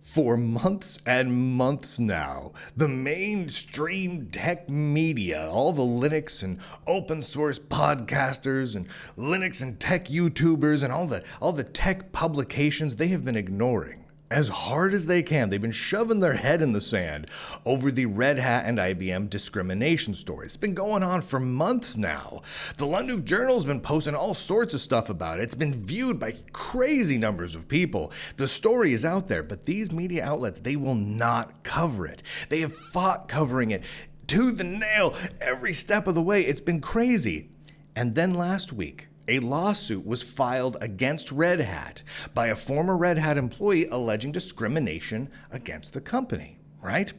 For months and months now, the mainstream tech media, all the Linux and open source podcasters and Linux and tech YouTubers and all the tech publications, they have been ignoring as hard as they can. They've been shoving their head in the sand over the Red Hat and IBM discrimination story. It's been going on for months now. The Lunduke Journal has been posting all sorts of stuff about it. It's been viewed by crazy numbers of people. The story is out there, but these media outlets, they will not cover it. They have fought covering it tooth and nail every step of the way. It's been crazy. And then last week, a lawsuit was filed against Red Hat by a former Red Hat employee alleging discrimination against the company, right?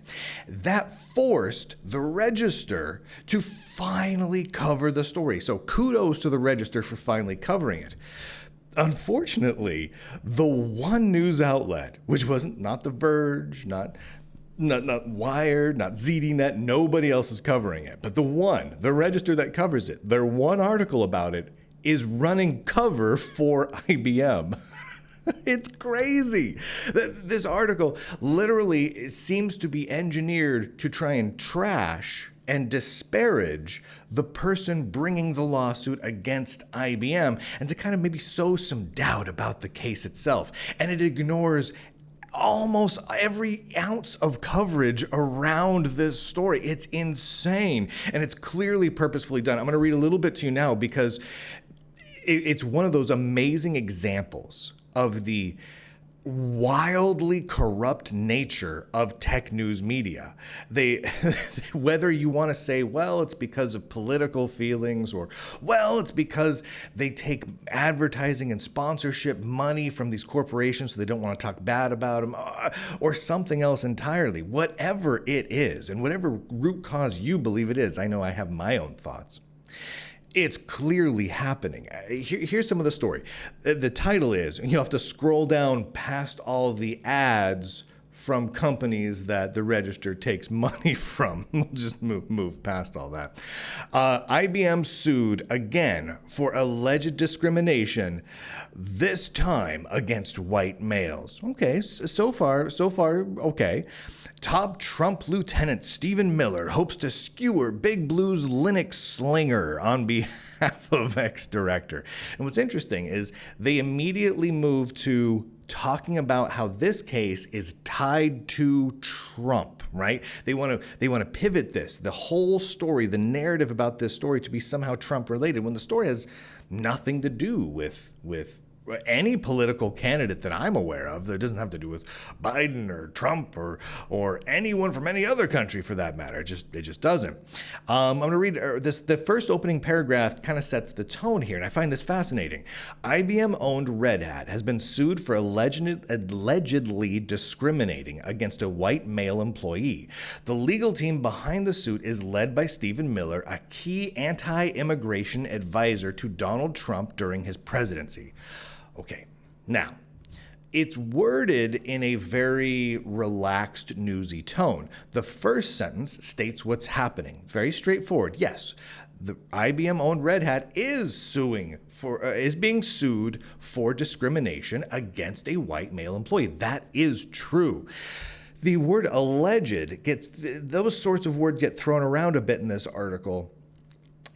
That forced the Register to finally cover the story. So kudos to the Register for finally covering it. Unfortunately, the one news outlet, which wasn't not The Verge, not Wired, not ZDNet, nobody else is covering it. But the Register that covers it, their one article about it is running cover for IBM. It's crazy. This article literally seems to be engineered to try and trash and disparage the person bringing the lawsuit against IBM and to kind of maybe sow some doubt about the case itself. And it ignores almost every ounce of coverage around this story. It's insane, and it's clearly purposefully done. I'm going to read a little bit to you now because it's one of those amazing examples of the wildly corrupt nature of tech news media. Whether you want to say, well, it's because of political feelings, or, well, it's because they take advertising and sponsorship money from these corporations so they don't want to talk bad about them, or something else entirely. Whatever it is, and whatever root cause you believe it is, I know I have my own thoughts. It's clearly happening. Here's some of the story. The title is, you'll have to scroll down past all the ads from companies that the Register takes money from. We'll just move past all that. IBM sued again for alleged discrimination, this time against white males. Okay, so far, okay. Top Trump Lieutenant Stephen Miller hopes to skewer Big Blue's Linux slinger on behalf of ex-director. And what's interesting is they immediately moved to talking about how this case is tied to Trump, right? They want to pivot the whole story, the narrative about this story to be somehow Trump related, when the story has nothing to do with any political candidate that I'm aware of. That doesn't have to do with Biden or Trump or anyone from any other country for that matter. It just doesn't. I'm going to read this. The first opening paragraph kind of sets the tone here, and I find this fascinating. IBM-owned Red Hat has been sued for allegedly discriminating against a white male employee. The legal team behind the suit is led by Stephen Miller, a key anti-immigration advisor to Donald Trump during his presidency. Okay, now, it's worded in a very relaxed, newsy tone. The first sentence states what's happening. Very straightforward. Yes, the IBM-owned Red Hat is being sued for discrimination against a white male employee. That is true. The word alleged those sorts of words get thrown around a bit in this article.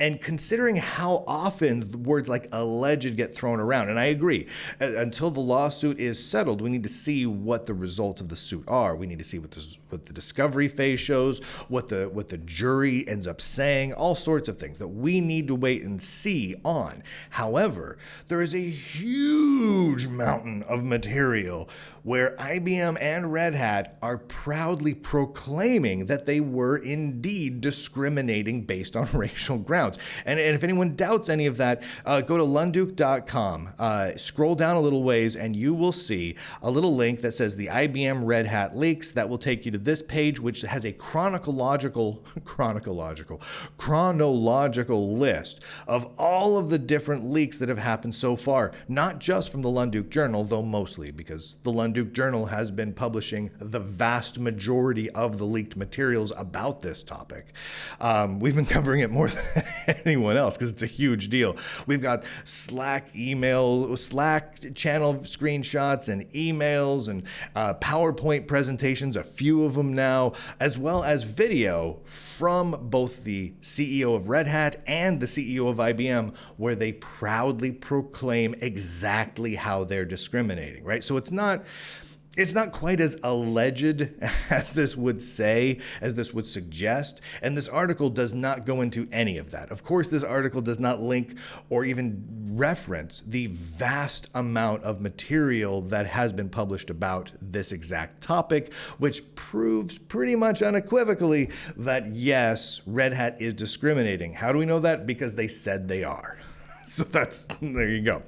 And considering how often words like alleged get thrown around, and I agree, until the lawsuit is settled, we need to see what the results of the suit are. We need to see what the discovery phase shows, what the jury ends up saying, all sorts of things that we need to wait and see on. However, there is a huge mountain of material where IBM and Red Hat are proudly proclaiming that they were indeed discriminating based on racial grounds. And if anyone doubts any of that, go to lunduke.com, scroll down a little ways, and you will see a little link that says the IBM Red Hat leaks. That will take you to this page, which has a chronological list of all of the different leaks that have happened so far, not just from the Lunduke Journal, though mostly because the Lunduke Journal has been publishing the vast majority of the leaked materials about this topic. We've been covering it more than anyone else because it's a huge deal. We've got Slack channel screenshots and emails and PowerPoint presentations, a few of them now, as well as video from both the CEO of Red Hat and the CEO of IBM, where they proudly proclaim exactly how they're discriminating, right? So it's not quite as alleged as this would say, as this would suggest, and this article does not go into any of that. Of course, this article does not link or even reference the vast amount of material that has been published about this exact topic, which proves pretty much unequivocally that yes, Red Hat is discriminating. How do we know that? Because they said they are. So there you go.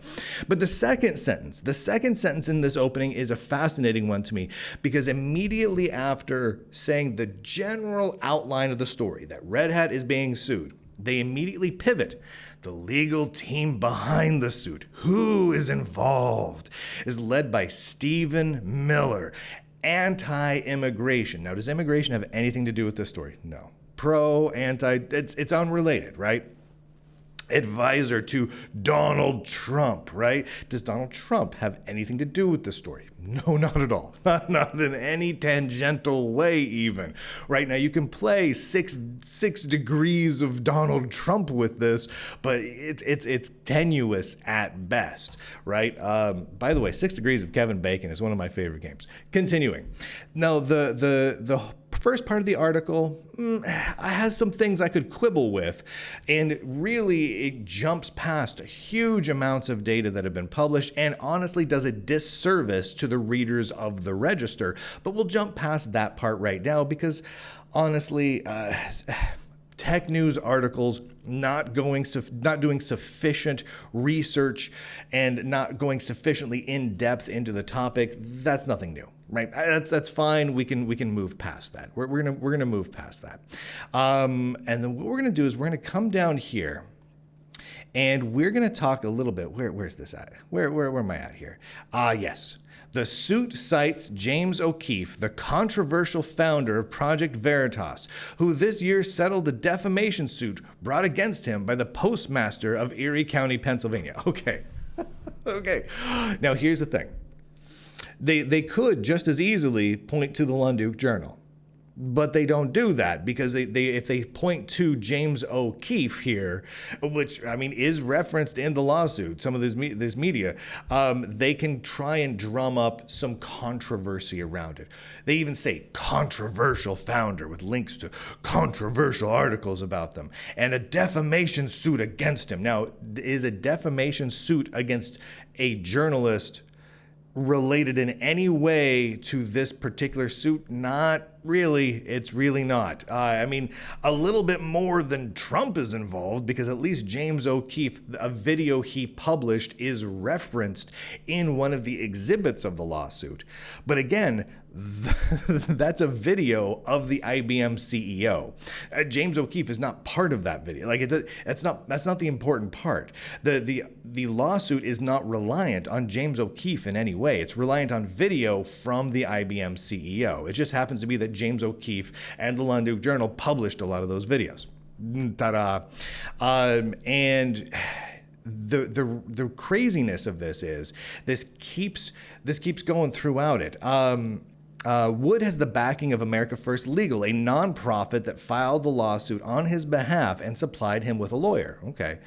But the second sentence in this opening is a fascinating one to me, because immediately after saying the general outline of the story, that Red Hat is being sued, they immediately pivot. The legal team behind the suit, who is involved, is led by Stephen Miller, anti-immigration. Now, does immigration have anything to do with this story? No. Pro, anti, it's unrelated, right? Advisor to Donald Trump, right? Does Donald Trump have anything to do with the story? No, not at all. Not in any tangential way even. Right now, you can play six degrees of Donald Trump with this, but it's tenuous at best, right? By the way, 6 Degrees of Kevin Bacon is one of my favorite games. Continuing. Now, the first part of the article has some things I could quibble with, and really it jumps past huge amounts of data that have been published and honestly does a disservice to the readers of the Register. But we'll jump past that part right now because honestly, tech news articles not doing sufficient research and not going sufficiently in depth into the topic, that's nothing new. Right, that's fine. We can move past that. We're gonna move past that, and then what we're gonna do is we're gonna come down here, and we're gonna talk a little bit. Where's this at? Where am I at here? Yes. The suit cites James O'Keefe, the controversial founder of Project Veritas, who this year settled a defamation suit brought against him by the postmaster of Erie County, Pennsylvania. Okay, okay. Now here's the thing. They could just as easily point to the Lunduke Journal, but they don't do that because if they point to James O'Keefe here, which I mean is referenced in the lawsuit, some of this media, they can try and drum up some controversy around it. They even say controversial founder with links to controversial articles about them and a defamation suit against him. Now, is a defamation suit against a journalist related in any way to this particular suit? Not really. It's really not. I mean, a little bit more than Trump is involved because at least James O'Keefe, a video he published is referenced in one of the exhibits of the lawsuit. But again, that's a video of the IBM CEO. James O'Keefe is not part of that video. Like that's not the important part. The lawsuit is not reliant on James O'Keefe in any way. It's reliant on video from the IBM CEO. It just happens to be that James O'Keefe and the Lunduke Journal published a lot of those videos. Ta-da! And the craziness of this is this keeps going throughout it. Wood has the backing of America First Legal, a nonprofit that filed the lawsuit on his behalf and supplied him with a lawyer. Okay.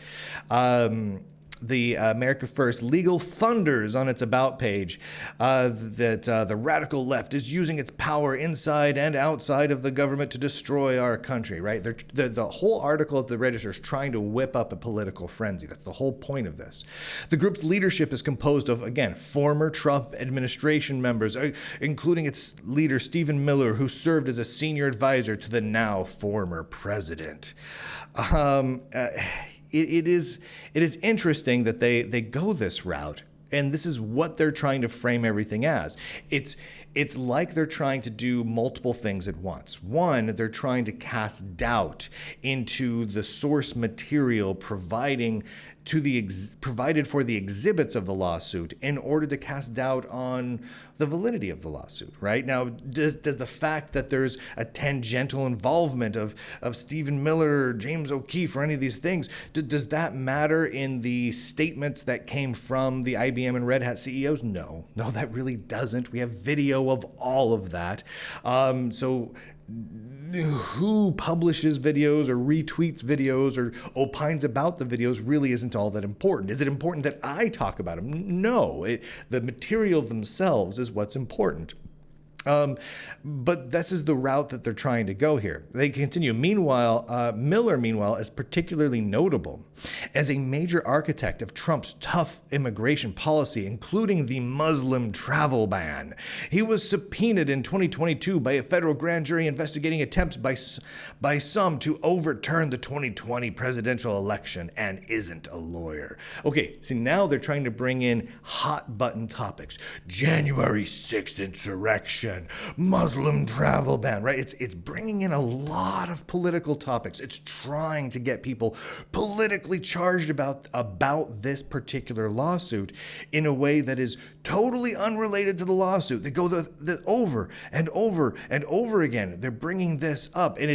The America First Legal thunders on its about page that the radical left is using its power inside and outside of the government to destroy our country, right? The whole article at the Register is trying to whip up a political frenzy. That's the whole point of this. The group's leadership is composed of, again, former Trump administration members, including its leader, Stephen Miller, who served as a senior advisor to the now former president. It is interesting that they go this route, and this is what they're trying to frame everything as. It's like they're trying to do multiple things at once. One, they're trying to cast doubt into the source material providing to provided for the exhibits of the lawsuit in order to cast doubt on the validity of the lawsuit, right? Now, does the fact that there's a tangential involvement of Stephen Miller, James O'Keefe, or any of these things, does that matter in the statements that came from the IBM and Red Hat CEOs? No, that really doesn't. We have video of all of that. So who publishes videos or retweets videos or opines about the videos really isn't all that important. Is it important that I talk about them? No, the material themselves is what's important. But this is the route that they're trying to go here. They continue. Meanwhile, Miller, is particularly notable as a major architect of Trump's tough immigration policy, including the Muslim travel ban. He was subpoenaed in 2022 by a federal grand jury investigating attempts by some to overturn the 2020 presidential election and isn't a lawyer. Okay, see, now they're trying to bring in hot button topics. January 6th insurrection. Muslim travel ban, right? It's bringing in a lot of political topics. It's trying to get people politically charged about this particular lawsuit in a way that is totally unrelated to the lawsuit. They go over and over and over again. They're bringing this up, and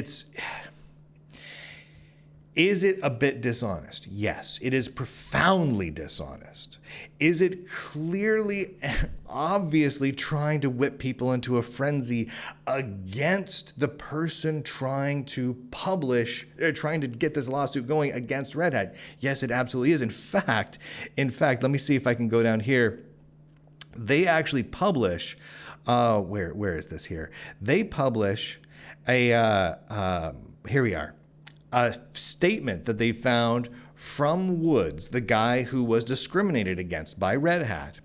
is it a bit dishonest? Yes, it is profoundly dishonest. Is it clearly, obviously trying to whip people into a frenzy against the person trying to trying to get this lawsuit going against Red Hat? Yes, it absolutely is. In fact, let me see if I can go down here. They actually publish, where is this here? They publish here we are. A statement that they found from Woods, the guy who was discriminated against by Red Hat,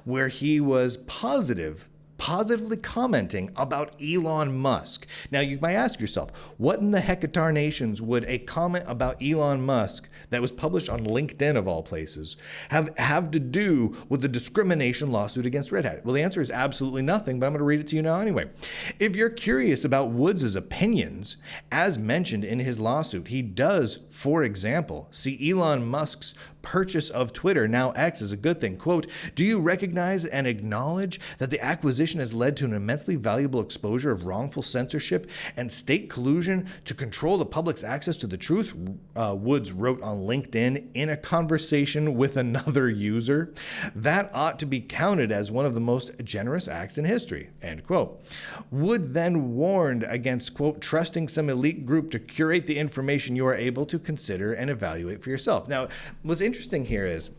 where he was positively commenting about Elon Musk. Now, you might ask yourself, what in the heckatarnations would a comment about Elon Musk that was published on LinkedIn, of all places, have to do with the discrimination lawsuit against Red Hat? Well, the answer is absolutely nothing, but I'm going to read it to you now anyway. If you're curious about Woods' opinions, as mentioned in his lawsuit, he does, for example, see Elon Musk's purchase of Twitter, now X, is a good thing. Quote, "Do you recognize and acknowledge that the acquisition has led to an immensely valuable exposure of wrongful censorship and state collusion to control the public's access to the truth?" Woods wrote on LinkedIn in a conversation with another user. "That ought to be counted as one of the most generous acts in history." End quote. Wood then warned against, quote, "trusting some elite group to curate the information you are able to consider and evaluate for yourself." Now, what's interesting here is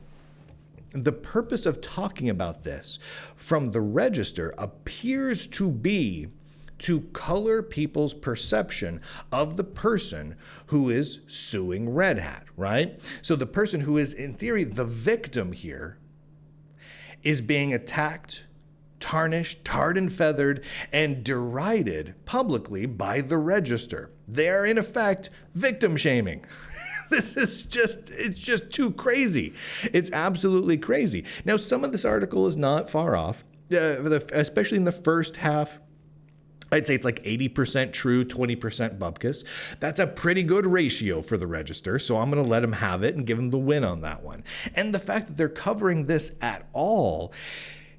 the purpose of talking about this from the Register appears to be to color people's perception of the person who is suing Red Hat, right? So the person who is, in theory, the victim here is being attacked, tarnished, tarred and feathered, and derided publicly by the Register. They are, in effect, victim shaming. It's just too crazy. It's absolutely crazy. Now, some of this article is not far off, especially in the first half. I'd say it's like 80% true, 20% bupkis. That's a pretty good ratio for the Register, so I'm going to let them have it and give them the win on that one. And the fact that they're covering this at all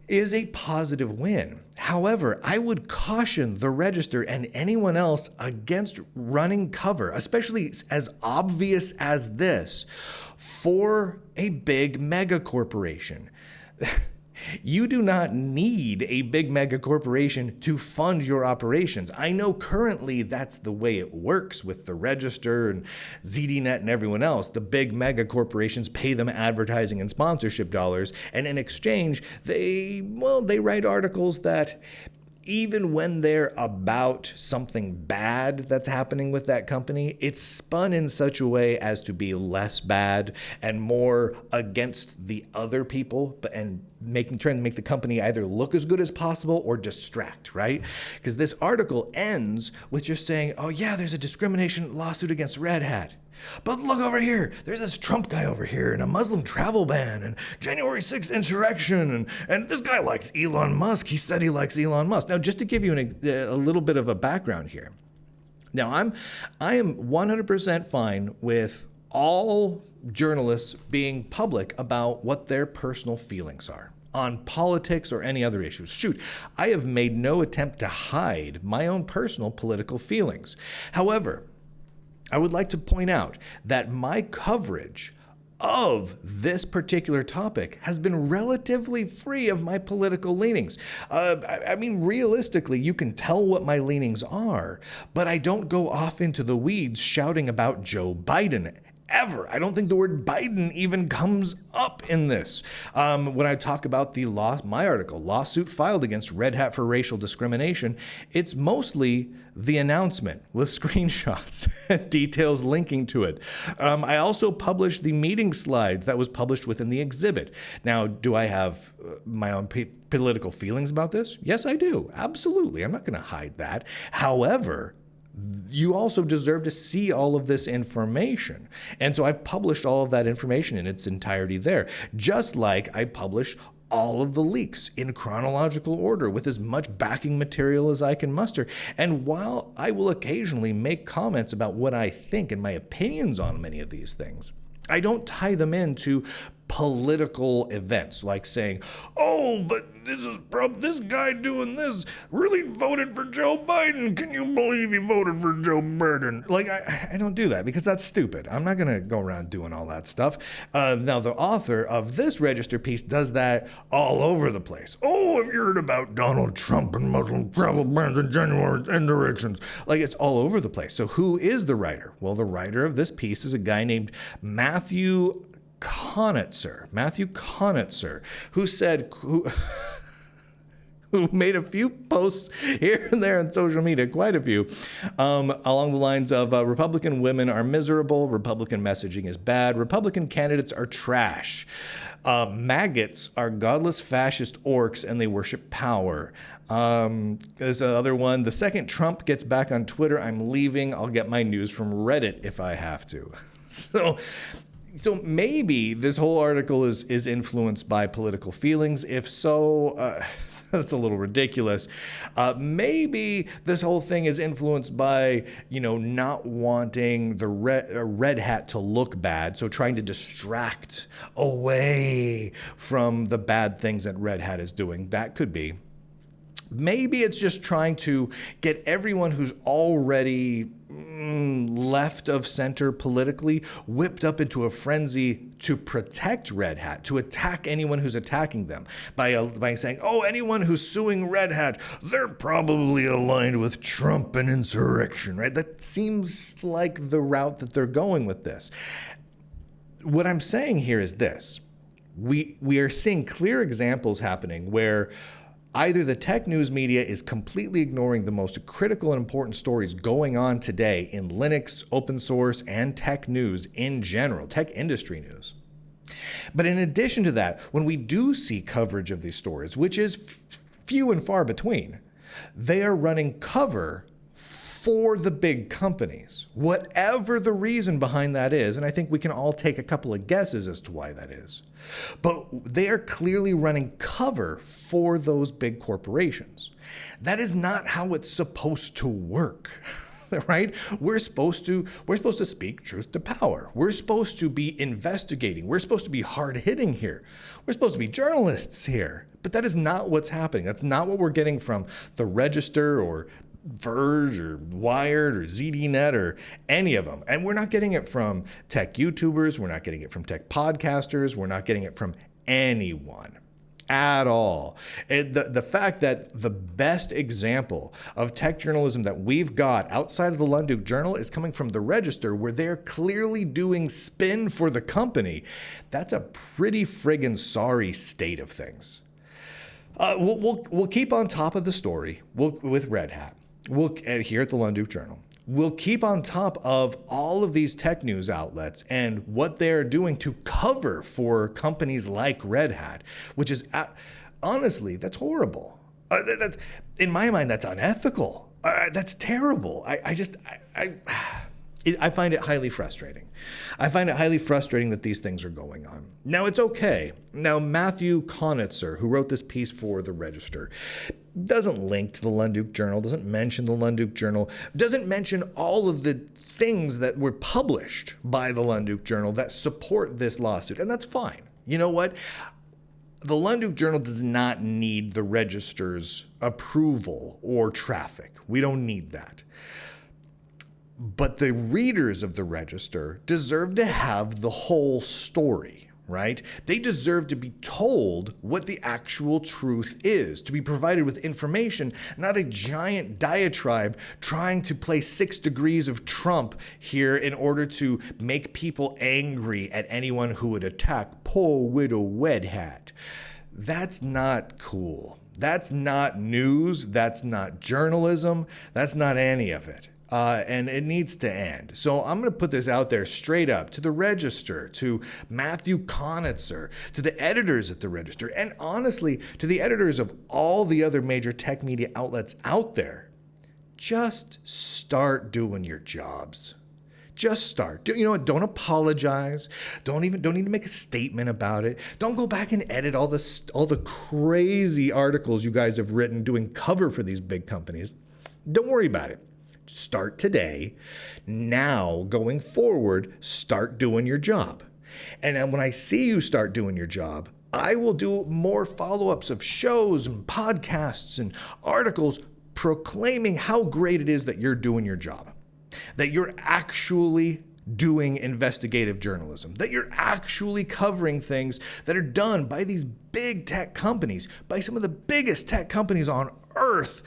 is a positive win. However, I would caution the Register and anyone else against running cover, especially as obvious as this, for a big mega corporation. You do not need a big mega corporation to fund your operations. I know currently that's the way it works with the Register and ZDNet and everyone else. The big mega corporations pay them advertising and sponsorship dollars, and in exchange, they write articles that, even when they're about something bad that's happening with that company, it's spun in such a way as to be less bad and more against the other people, and trying to make the company either look as good as possible or distract, right? Because this article ends with just saying, oh yeah, there's a discrimination lawsuit against Red Hat. But look over here, there's this Trump guy over here and a Muslim travel ban and January 6th insurrection and this guy likes Elon Musk. He said he likes Elon Musk. Now, just to give you a little bit of a background here. Now, I am 100% fine with all journalists being public about what their personal feelings are on politics or any other issues. Shoot, I have made no attempt to hide my own personal political feelings. However, I would like to point out that my coverage of this particular topic has been relatively free of my political leanings. I mean, realistically, you can tell what my leanings are, but I don't go off into the weeds shouting about Joe Biden. Ever. I don't think the word Biden even comes up in this. When I talk about my article, lawsuit filed against Red Hat for racial discrimination, it's mostly the announcement with screenshots and details linking to it. I also published the meeting slides that was published within the exhibit. Now, do I have my own political feelings about this? Yes, I do. Absolutely. I'm not going to hide that. However, you also deserve to see all of this information. And so I've published all of that information in its entirety there, just like I publish all of the leaks in chronological order with as much backing material as I can muster. And while I will occasionally make comments about what I think and my opinions on many of these things, I don't tie them into political events like saying, oh, but this guy doing this really voted for Joe Biden. Can you believe he voted for Joe Biden? Like, I don't do that because that's stupid. I'm not going to go around doing all that stuff. Now, the author of this Register piece does that all over the place. Oh, have you heard about Donald Trump and Muslim travel bans and January insurrections? Like, it's all over the place. So who is the writer? Well, the writer of this piece is a guy named Matthew Conitzer, who made a few posts here and there on social media, quite a few, along the lines of Republican women are miserable, Republican messaging is bad, Republican candidates are trash, maggots are godless fascist orcs and they worship power. There's another one, the second Trump gets back on Twitter, I'm leaving, I'll get my news from Reddit if I have to. So maybe this whole article is influenced by political feelings. If so, that's a little ridiculous. Maybe this whole thing is influenced by, not wanting the Red Hat to look bad, so trying to distract away from the bad things that Red Hat is doing. That could be. Maybe it's just trying to get everyone who's already left of center politically whipped up into a frenzy to protect Red Hat, to attack anyone who's attacking them by saying, oh, anyone who's suing Red Hat, they're probably aligned with Trump and insurrection, right? That seems like the route that they're going with this. What I'm saying here is this. We are seeing clear examples happening where either the tech news media is completely ignoring the most critical and important stories going on today in Linux, open source, and tech news in general, tech industry news. But in addition to that, when we do see coverage of these stories, which is few and far between, they are running cover for the big companies, whatever the reason behind that is. And I think we can all take a couple of guesses as to why that is. But they are clearly running cover for those big corporations. That is not how it's supposed to work. Right? We're supposed to speak truth to power. We're supposed to be investigating. We're supposed to be hard-hitting here. We're supposed to be journalists here. But that is not what's happening. That's not what we're getting from the Register or Verge or Wired or ZDNet or any of them. And we're not getting it from tech YouTubers. We're not getting it from tech podcasters. We're not getting it from anyone at all. And the fact that the best example of tech journalism that we've got outside of the Lunduke Journal is coming from the Register, where they're clearly doing spin for the company, that's a pretty friggin' sorry state of things. We'll keep on top of the story with Red Hat. Here at the Lunduke Journal. We'll keep on top of all of these tech news outlets and what they're doing to cover for companies like Red Hat, which is, honestly, that's horrible. In my mind, that's unethical. That's terrible. I find it highly frustrating. I find it highly frustrating that these things are going on. Now, it's okay. Now, Matthew Conitzer, who wrote this piece for the Register, doesn't link to the Lunduke Journal, doesn't mention the Lunduke Journal, doesn't mention all of the things that were published by the Lunduke Journal that support this lawsuit, and that's fine. You know what? The Lunduke Journal does not need the Register's approval or traffic. We don't need that. But the readers of the Register deserve to have the whole story, right? They deserve to be told what the actual truth is, to be provided with information, not a giant diatribe trying to play 6 degrees of Trump here in order to make people angry at anyone who would attack poor widow Red Hat. That's not cool. That's not news. That's not journalism. That's not any of it. And it needs to end. So I'm going to put this out there straight up to the Register, to Matthew Conitzer, to the editors at the Register, and honestly, to the editors of all the other major tech media outlets out there. Just start doing your jobs. Just start. You know what? Don't apologize. Don't need to make a statement about it. Don't go back and edit all the crazy articles you guys have written doing cover for these big companies. Don't worry about it. Start today. Now, going forward, start doing your job. And then when I see you start doing your job, I will do more follow-ups of shows and podcasts and articles proclaiming how great it is that you're doing your job, that you're actually doing investigative journalism, that you're actually covering things that are done by these big tech companies, by some of the biggest tech companies on earth.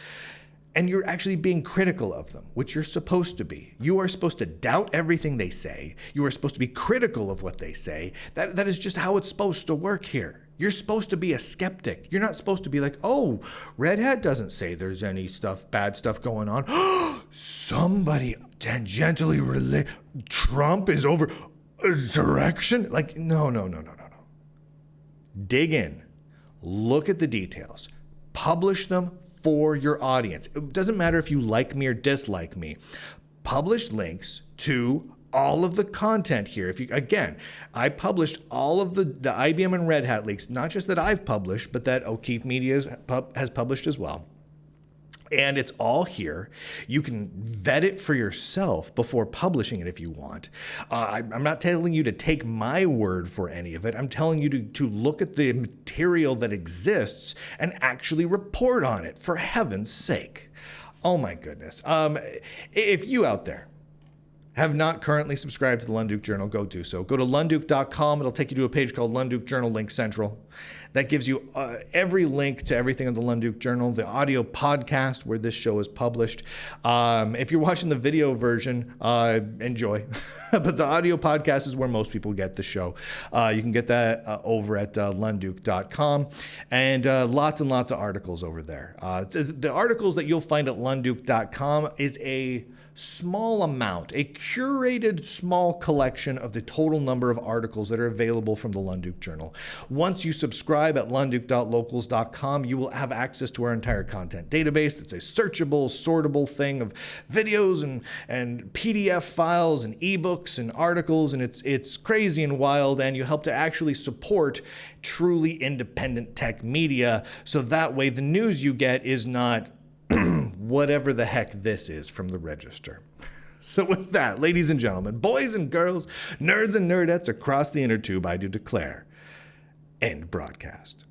And you're actually being critical of them, which you're supposed to be. You are supposed to doubt everything they say. You are supposed to be critical of what they say. That is just how it's supposed to work here. You're supposed to be a skeptic. You're not supposed to be like, oh, Red Hat doesn't say there's any bad stuff going on. Somebody tangentially relate. Trump is over insurrection. Like, no. Dig in. Look at the details. Publish them for your audience. It doesn't matter if you like me or dislike me. Publish links to all of the content here. I published all of the IBM and Red Hat leaks, not just that I've published, but that O'Keefe Media has published as well. And it's all here. You can vet it for yourself before publishing it if you want. I'm not telling you to take my word for any of it. I'm telling you to look at the material that exists and actually report on it, for heaven's sake. Oh my goodness. If you out there have not currently subscribed to the Lunduke Journal, go do so. Go to lunduke.com. It'll take you to a page called Lunduke Journal Link Central. That gives you every link to everything in the Lunduke Journal, the audio podcast where this show is published. If you're watching the video version, enjoy. But the audio podcast is where most people get the show. You can get that over at lunduke.com. And lots and lots of articles over there. The articles that you'll find at lunduke.com is a small amount, a curated small collection of the total number of articles that are available from the Lunduke Journal. Once you subscribe at lunduke.locals.com, you will have access to our entire content database. It's a searchable, sortable thing of videos and PDF files and ebooks and articles, and it's crazy and wild, and you help to actually support truly independent tech media, so that way the news you get is not whatever the heck this is from the Register. So with that, ladies and gentlemen, boys and girls, nerds and nerdettes across the inner tube, I do declare, end broadcast.